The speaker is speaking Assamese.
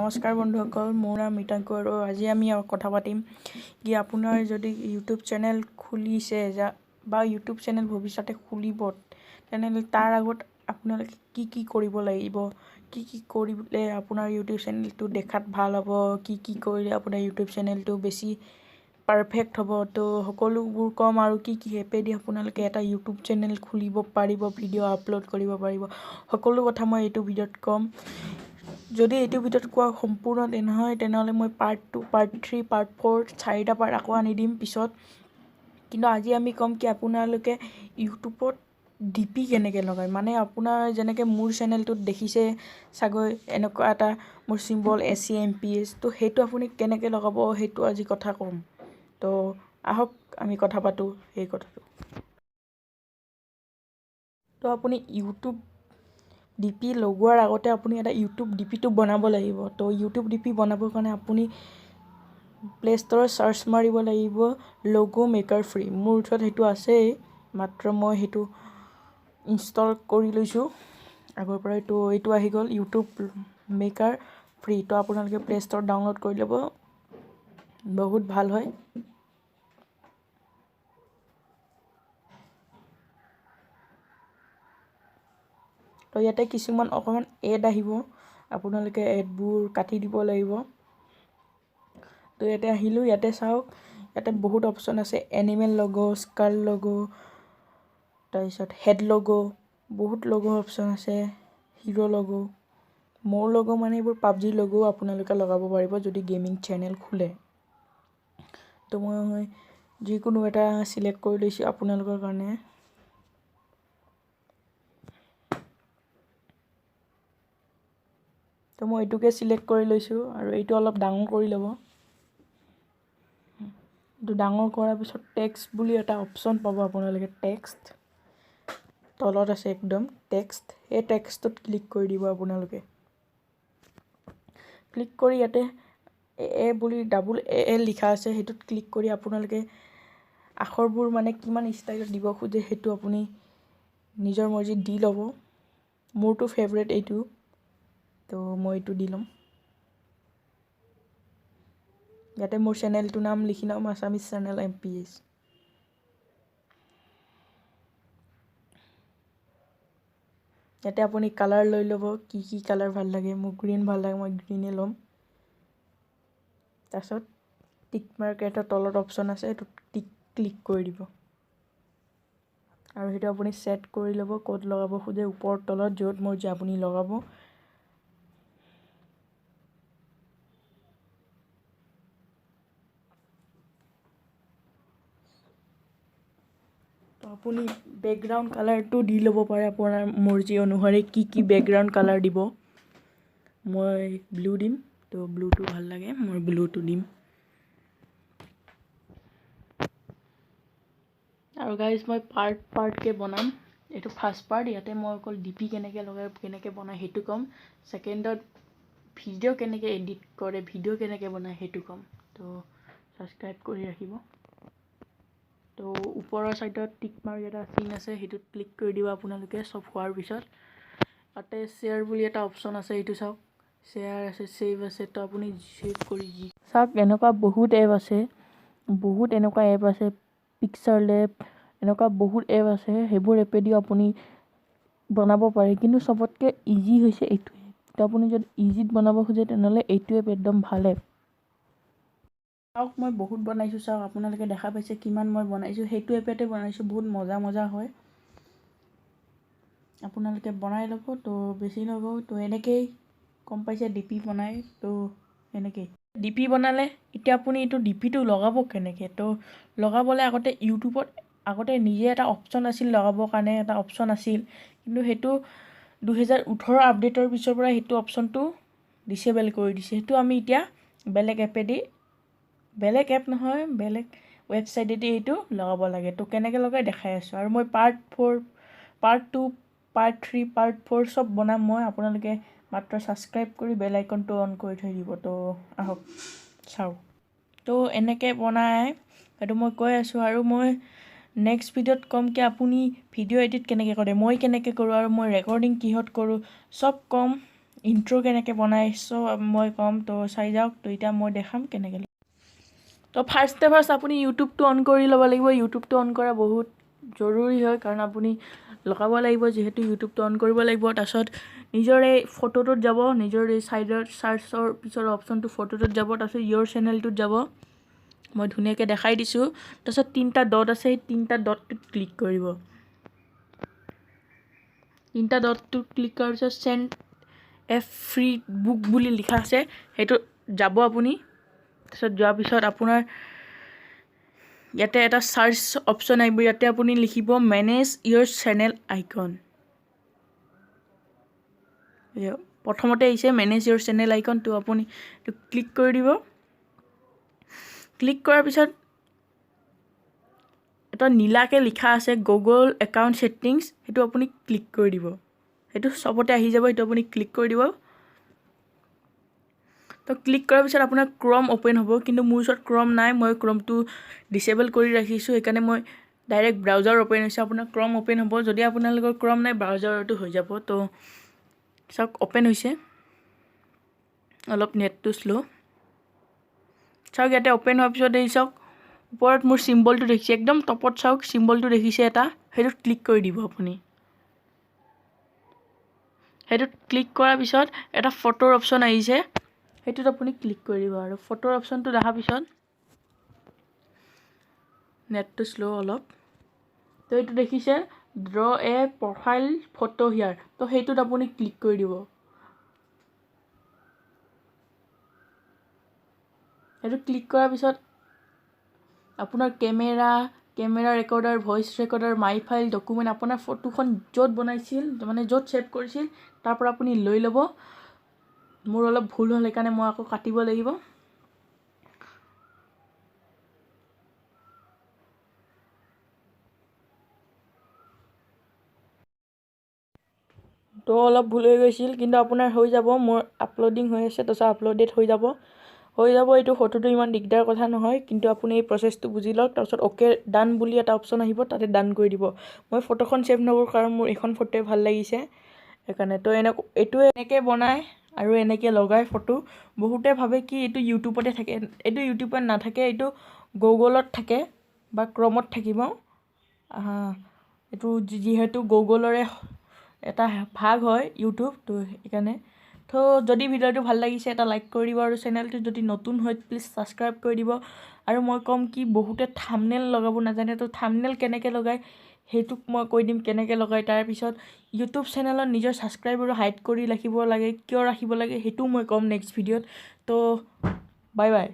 নমস্কাৰ বন্ধুসকল, মোৰ নাম মিতাংক আৰু আজি আমি কথা পাতিম কি আপোনাৰ যদি ইউটিউব চেনেল খুলিছে বা ইউটিউব চেনেল ভৱিষ্যতে খুলিব তেনেহ'লে তাৰ আগত আপোনালোকে কি কৰিব লাগিব, কি কৰিলে আপোনাৰ ইউটিউব চেনেলটো দেখাত ভাল হ'ব, কি কৰিলে আপোনাৰ ইউটিউব চেনেলটো বেছি পাৰফেক্ট হ'ব। তো সকলোবোৰ ক'ম আৰু কি এপেদি আপোনালোকে এটা ইউটিউব চেনেল খুলিব পাৰিব, ভিডিঅ' আপলোড কৰিব পাৰিব, সকলো কথা মই এইটো ভিডিঅ'ত ক'ম। যদি এইটো ভিডিঅ'ত কোৱা সম্পূৰ্ণ নহয় তেনেহ'লে মই পাৰ্ট 2, পাৰ্ট 3, পাৰ্ট 4 4টা পাৰ্ট আকৌ আনি দিম পিছত। কিন্তু আজি আমি ক'ম কি আপোনালোকে ইউটিউবত ডিপি কেনেকৈ লগায়, মানে আপোনাৰ যেনেকৈ মোৰ চেনেলটোত দেখিছে চাগৈ এনেকুৱা এটা মোৰ চিম্বল M.P.H, তো সেইটো আপুনি কেনেকৈ লগাব সেইটো আজি কথা ক'ম। তো আহক আমি কথা পাতোঁ সেই কথাটো। তো আপুনি ইউটিউব ডিপি লগোৱাৰ আগতে আপুনি এটা ইউটিউব ডিপিটো বনাব লাগিব। তো ইউটিউব ডিপি বনাবৰ কাৰণে আপুনি প্লে ষ্টৰত চাৰ্চ মাৰিব লাগিব লগো মেকাৰ ফ্ৰী। মোৰ ওচৰত সেইটো আছেই, মাত্ৰ মই সেইটো ইনষ্টল কৰি লৈছোঁ আগৰ পৰাই। তো এইটো আহি গ'ল ইউটিউব মেকাৰ ফ্ৰী। তো আপোনালোকে প্লে ষ্টৰত ডাউনলোড কৰি ল'ব, বহুত ভাল হয়। তো ইয়াতে কিছুমান অকণমান এড আহিব, আপোনালোকে এডবোৰ কাটি দিব লাগিব। তো ইয়াতে আহিলোঁ, ইয়াতে চাওক, ইয়াতে বহুত অপশ্যন আছে, এনিমেল লগো, স্কাল লগো, তাৰপিছত হেড লগো, বহুত লগো অপশ্যন আছে, হিৰ' লগো, মোৰ লগো মানে এইবোৰ পাবজি লগো আপোনালোকে লগাব পাৰিব যদি গেমিং চেনেল খোলে। তো মই যিকোনো এটা চিলেক্ট কৰি লৈছোঁ আপোনালোকৰ কাৰণে। তো মই এইটোকে চিলেক্ট কৰি লৈছোঁ আৰু এইটো অলপ ডাঙৰ কৰি ল'ব। এইটো ডাঙৰ কৰাৰ পিছত টেক্সট বুলি এটা অপশ্যন পাব আপোনালোকে, টেক্সট তলত আছে একদম টেক্সট, এই টেক্সটটোত ক্লিক কৰি দিব আপোনালোকে। ক্লিক কৰি ইয়াতে এ বুলি ডাবল এ লিখা আছে, সেইটোত ক্লিক কৰি আপোনালোকে আখৰবোৰ মানে কিমান ষ্টাইলত দিব খোজে সেইটো আপুনি নিজৰ মৰ্জিত দি ল'ব। মোৰতো ফেভৰেট এইটো, তো মই এইটো দি ল'ম। ইয়াতে মোৰ চেনেলটোৰ নাম লিখি ল'ম, আছামিজ চেনেল M.P.H। ইয়াতে আপুনি কালাৰ লৈ ল'ব, কি কালাৰ ভাল লাগে। মোক গ্ৰীণ ভাল লাগে, মই গ্ৰীণে ল'ম। তাৰপিছত টিক মাৰ্ক এটা তলত অপশ্যন আছে, এইটোত ক্লিক কৰি দিব আৰু সেইটো আপুনি ছেট কৰি ল'ব ক'ত লগাব খোজে, ওপৰত তলত য'ত মৰ্জি আপুনি লগাব। তো আপুনি বেকগ্ৰাউণ্ড কালাৰটো দি ল'ব পাৰে আপোনাৰ মৰ্জি অনুসৰি, কি বেকগ্ৰাউণ্ড কালাৰ দিব। মই ব্লু দিম, তো ব্লুটো ভাল লাগে, মই ব্লুটো দিম। আৰু গাইজ মই পাৰ্টকৈ বনাম, এইটো ফাৰ্ষ্ট পাৰ্ট। ইয়াতে মই অকল ডিপি কেনেকৈ লগাই কেনেকৈ বনাই সেইটো ক'ম। ছেকেণ্ডত ভিডিঅ' কেনেকৈ এডিট কৰে, ভিডিঅ' কেনেকৈ বনায় সেইটো ক'ম। তো ছাবস্ক্ৰাইব কৰি ৰাখিব। তো ওপৰৰ ছাইডত টিক মাৰ্ক এটা চিন আছে, সেইটোত ক্লিক কৰি দিব আপোনালোকে চব হোৱাৰ পিছত। তাতে শ্বেয়াৰ বুলি এটা অপশ্যন আছে, সেইটো চাওক, শ্বেয়াৰ আছে, ছেভ আছে। তো আপুনি ছেভ কৰি চাওক, এনেকুৱা বহুত এপ আছে, পিকচাৰ লেব, এনেকুৱা বহুত এপ আছে, সেইবোৰ এপেদিও আপুনি বনাব পাৰে। কিন্তু চবতকৈ ইজি হৈছে এইটোৱে। তো আপুনি যদি ইজিত বনাব খোজে তেনেহ'লে এইটো এপ একদম ভাল এপ। চাওক মই বহুত বনাইছোঁ, চাওক আপোনালোকে দেখা পাইছে কিমান মই বনাইছোঁ, সেইটো এপতে বনাইছোঁ, বহুত মজা হয়। আপোনালোকে বনাই ল'ব, তো বেছি নকওঁ, তো এনেকেই গম পাইছে ডিপি বনাই। তো এনেকেই ডিপি বনালে এতিয়া আপুনি এইটো ডিপিটো লগাব কেনেকৈ। তো লগাবলৈ আগতে ইউটিউবত নিজে এটা অপশ্যন আছিল, লগাবৰ কাৰণে এটা অপশ্যন আছিল, কিন্তু সেইটো 2018 আপডেটৰ পিছৰ পৰা সেইটো অপশ্যনটো ডিচেবল কৰি দিছে। সেইটো আমি এতিয়া বেলেগ এপ নহয়, বেলেগ ৱেবছাইটেদি এইটো লগাব লাগে। তো কেনেকৈ লগাই দেখাই আছোঁ। আৰু মই পাৰ্ট 4, পাৰ্ট 2, পাৰ্ট 3, পাৰ্ট 4 চব বনাম মই। আপোনালোকে মাত্ৰ ছাবস্ক্ৰাইব কৰি বেল আইকনটো অন কৰি থৈ দিব। তো আহক চাওক, তো এনেকৈ বনাই সেইটো মই কৈ আছোঁ। আৰু মই নেক্সট ভিডিঅ'ত ক'ম কি আপুনি ভিডিঅ' এডিট কেনেকৈ কৰে, মই কেনেকৈ কৰোঁ, আৰু মই ৰেকৰ্ডিং কিহত কৰোঁ, চব ক'ম। ইণ্ট্ৰ' কেনেকৈ বনাইছোঁ মই ক'ম তো চাই যাওক। তো এতিয়া মই দেখাম কেনেকৈ। তো ফাৰ্ষ্ট আপুনি ইউটিউবটো অন কৰি ল'ব লাগিব। ইউটিউবটো অন কৰা বহুত জৰুৰী হয়, কাৰণ আপুনি লগাব লাগিব, যিহেতু ইউটিউবটো অন কৰিব লাগিব। তাৰপিছত নিজৰ এই ফটোটোত যাব, নিজৰ এই ছাইডৰ চাৰ্চৰ পিছৰ অপশ্যনটো ফটোটোত যাব, তাৰপিছত ইয়ৰ চেনেলটোত যাব। মই ধুনীয়াকৈ দেখাই দিছোঁ। তাৰপিছত 3টা ডট আছে, সেই 3টা ডটটোত ক্লিক কৰিব। 3টা ডটটোত ক্লিক কৰাৰ পিছত চেণ্ড এ ফ্ৰী বুক বুলি লিখা আছে, সেইটো যাব আপুনি। তাৰপিছত যোৱাৰ পিছত আপোনাৰ ইয়াতে এটা চাৰ্চ অপশ্যন আহিব, ইয়াতে আপুনি লিখিব মেনেজ ইয়ৰ চেনেল আইকন। প্ৰথমতে আহিছে মেনেজ ইয়ৰ চেনেল আইকন, তো আপুনি এইটো ক্লিক কৰি দিব। ক্লিক কৰাৰ পিছত এটা নীলাকৈ লিখা আছে গুগল একাউণ্ট ছেটিংছ, সেইটো আপুনি ক্লিক কৰি দিব। সেইটো চবতে আহি যাব, সেইটো আপুনি ক্লিক কৰি দিব। তো ক্লিক কৰাৰ পিছত আপোনাৰ ক্ৰম অ'পেন হ'ব, কিন্তু মোৰ ওচৰত ক্ৰম নাই, মই ক্ৰমটো ডিচেবল কৰি ৰাখিছোঁ, সেইকাৰণে মই ডাইৰেক্ট ব্ৰাউজাৰ অ'পেন হৈছে। আপোনাৰ ক্ৰম অ'পেন হ'ব, যদি আপোনালোকৰ ক্ৰম নাই ব্ৰাউজাৰটো হৈ যাব। তো চাওক অ'পেন হৈছে, অলপ নেটটো শ্ল'। চাওক ইয়াতে অ'পেন হোৱাৰ পিছত এই চাওক ওপৰত মোৰ চিম্বলটো দেখিছে, একদম টপত চাওক চিম্বলটো দেখিছে এটা, সেইটোত ক্লিক কৰি দিব আপুনি। সেইটোত ক্লিক কৰাৰ পিছত এটা ফটোৰ অপশ্যন আহিছে, সেইটোত আপুনি ক্লিক কৰি দিব। আৰু ফটোৰ অপশ্যনটো দেখাৰ পিছত নেটটো শ্ল' অলপ, তো এইটো দেখিছে ড্ৰ এ প্ৰফাইল ফটো হিয়াৰ, তো সেইটোত আপুনি ক্লিক কৰি দিব। সেইটো ক্লিক কৰাৰ পিছত আপোনাৰ কেমেৰা ৰেকৰ্ডাৰ, ভইচ ৰেকৰ্ডাৰ, মাই ফাইল, ডকুমেণ্ট, আপোনাৰ ফটোখন য'ত বনাইছিল, মানে য'ত ছেভ কৰিছিল তাৰ পৰা আপুনি লৈ ল'ব। মোৰ অলপ ভুল হ'ল, সেইকাৰণে মই আকৌ কাটিব লাগিব। তো অলপ ভুল হৈ গৈছিল, কিন্তু আপোনাৰ হৈ যাব। মোৰ আপলোডিং হৈ আছে, তাৰপিছত আপলোডেড হৈ যাব। এইটো ফটোটো ইমান দিগদাৰ কথা নহয়, কিন্তু আপুনি এই প্ৰচেছটো বুজি লওক। তাৰপিছত অ'কে ডান বুলি এটা অপশ্যন আহিব, তাতে ডান কৰি দিব। মই ফটোখন ছেভ নকৰোঁ, কাৰণ মোৰ এইখন ফটোৱে ভাল লাগিছে, সেইকাৰণে। তো এইটো এনেকৈ বনায় আৰু এনেকৈ লগায় ফটো। বহুতে ভাবে কি এইটো ইউটিউবতে থাকে, এইটো ইউটিউবত নাথাকে, এইটো গুগলত থাকে বা ক্ৰমত থাকিব। এইটো যিহেতু গুগলৰে এটা ভাগ হয় ইউটিউব, তো সেইকাৰণে। তো যদি ভিডিঅ'টো ভাল লাগিছে এটা লাইক কৰি দিব, আৰু চেনেলটো যদি নতুন হয় প্লিজ ছাবস্ক্ৰাইব কৰি দিব। আৰু মই ক'ম কি বহুতে থাম্বনেইল লগাব নাজানে, তো থাম্বনেইল কেনেকৈ লগায় সেইটোক মই কৈ দিম কেনেকৈ লগায়। তাৰপিছত ইউটিউব চেনেলত নিজৰ ছাবস্ক্ৰাইবাৰ হাইড কৰি ৰাখিব লাগে, কিয় ৰাখিব লাগে সেইটোও মই ক'ম নেক্সট ভিডিঅ'ত। তো বাই বাই।